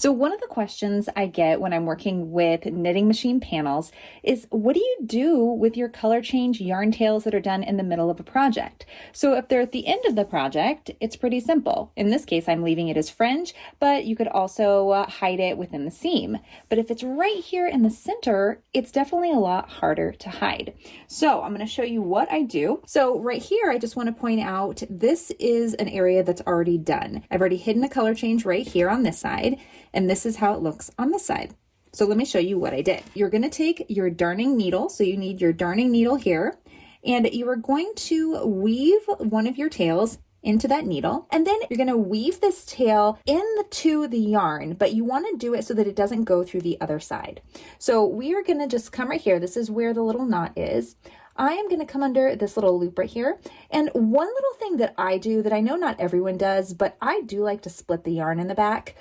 So one of the questions I get when I'm working with knitting machine panels is, what do you do with your color change yarn tails that are done in the middle of a project? So if they're at the end of the project, it's pretty simple. In this case, I'm leaving it as fringe, but you could also hide it within the seam. But if it's right here in the center, it's definitely a lot harder to hide. So I'm going to show you what I do. So right here, I just want to point out, this is an area that's already done. I've already hidden a color change right here on this side. And this is how it looks on this side. So let me show you what I did. You're going to take your darning needle. So you need your darning needle here. And you are going to weave one of your tails into that needle. And then you're going to weave this tail into the yarn, but you want to do it so that it doesn't go through the other side. So we are going to just come right here. This is where the little knot is. I am going to come under this little loop right here. And one little thing that I do that I know not everyone does, but I do like to split the yarn in the back.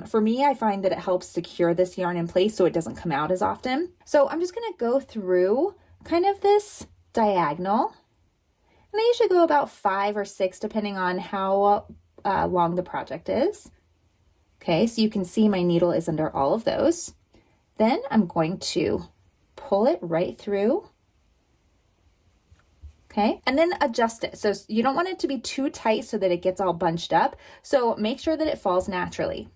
For me, I find that it helps secure this yarn in place so it doesn't come out as often. So I'm just going to go through kind of this diagonal. And I usually go about 5 or 6 depending on how long the project is. Okay, so you can see my needle is under all of those. Then I'm going to pull it right through. Okay, and then adjust it. So you don't want it to be too tight so that it gets all bunched up. So make sure that it falls naturally.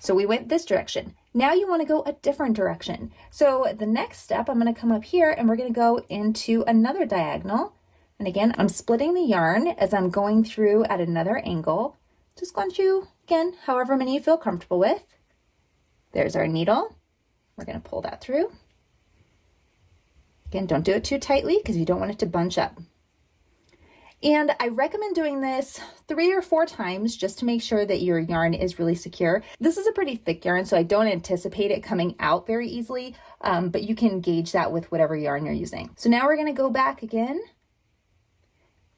So we went this direction. Now you want to go a different direction. So the next step, I'm going to come up here and we're going to go into another diagonal. And again, I'm splitting the yarn as I'm going through at another angle. Just going through, again, however many you feel comfortable with. There's our needle. We're going to pull that through. Again, don't do it too tightly because you don't want it to bunch up. And I recommend doing this 3 or 4 times just to make sure that your yarn is really secure. This is a pretty thick yarn, so I don't anticipate it coming out very easily, but you can gauge that with whatever yarn you're using. So now we're going to go back again.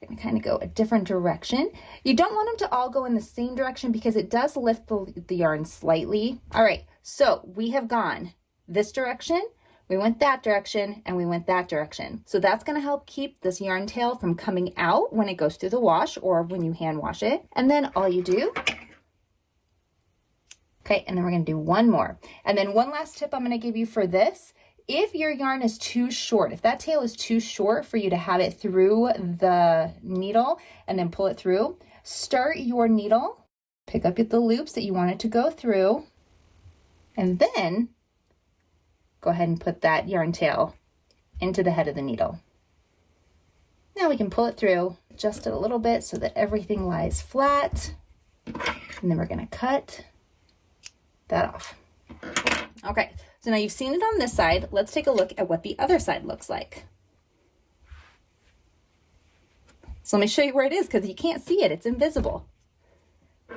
We're going to kind of go a different direction. You don't want them to all go in the same direction because it does lift the yarn slightly. All right, so we have gone this direction. We went that direction and we went that direction. So that's going to help keep this yarn tail from coming out when it goes through the wash or when you hand wash it. And then all you do, okay, and then we're going to do one more. And then one last tip I'm going to give you for this. If your yarn is too short, if that tail is too short for you to have it through the needle and then pull it through, start your needle, pick up the loops that you want it to go through, and then go ahead and put that yarn tail into the head of the needle. Now we can pull it through, adjust it a little bit so that everything lies flat. And then we're going to cut that off. Okay, so now you've seen it on this side. Let's take a look at what the other side looks like. So let me show you where it is because you can't see it. It's invisible.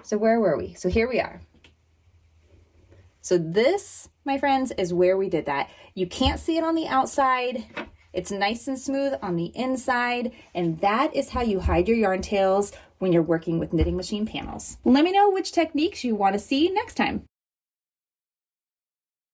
So where were we? So here we are. So this, my friends, is where we did that. You can't see it on the outside. It's nice and smooth on the inside. And that is how you hide your yarn tails when you're working with knitting machine panels. Let me know which techniques you want to see next time.